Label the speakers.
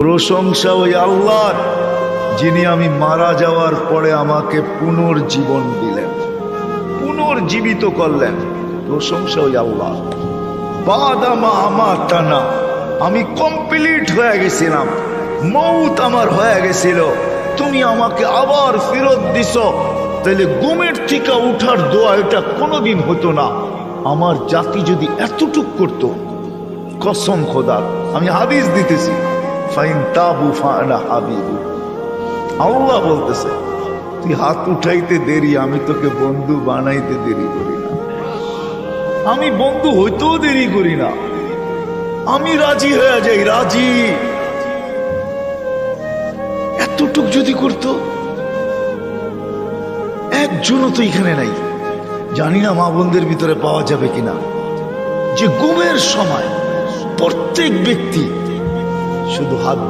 Speaker 1: প্রশংসা ওই আল্লাহর, যিনি আমি মারা যাওয়ার পরে আমাকে পুনর্জীবন দিলেন, পুনর্জীবিত করলেন। প্রশংসা ওই আল্লাহ। বাদামা আমাতানা, আমি কমপ্লিট হয়ে গেছিলাম, মৌত আমার হয়ে গেছিল, তুমি আমাকে আবার ফেরত দিছ। তাহলে ঘুমের থেকে উঠার দোয়া এটা কোনোদিন হতো না। আমার জাতি যদি এতটুক করতো, কসম খোদার, আমি হাদিস দিতেছি, ফাইন তাবু ফানা হাবিবু, আল্লাহ বলতেছে, তুই হাত উঠাইতে দেরি, আমি তোকে বন্ধু বানাইতে দেরি করি না, আমি বন্ধু হইতেও দেরি করি না, আমি রাজি হয়ে যাই, রাজি। এতটুক যদি করতো, একজনও তো এখানে নাই, জানি না মা বোনদের ভিতরে পাওয়া যাবে কিনা, যে ঘুমের সময় প্রত্যেক ব্যক্তি শুধু হাত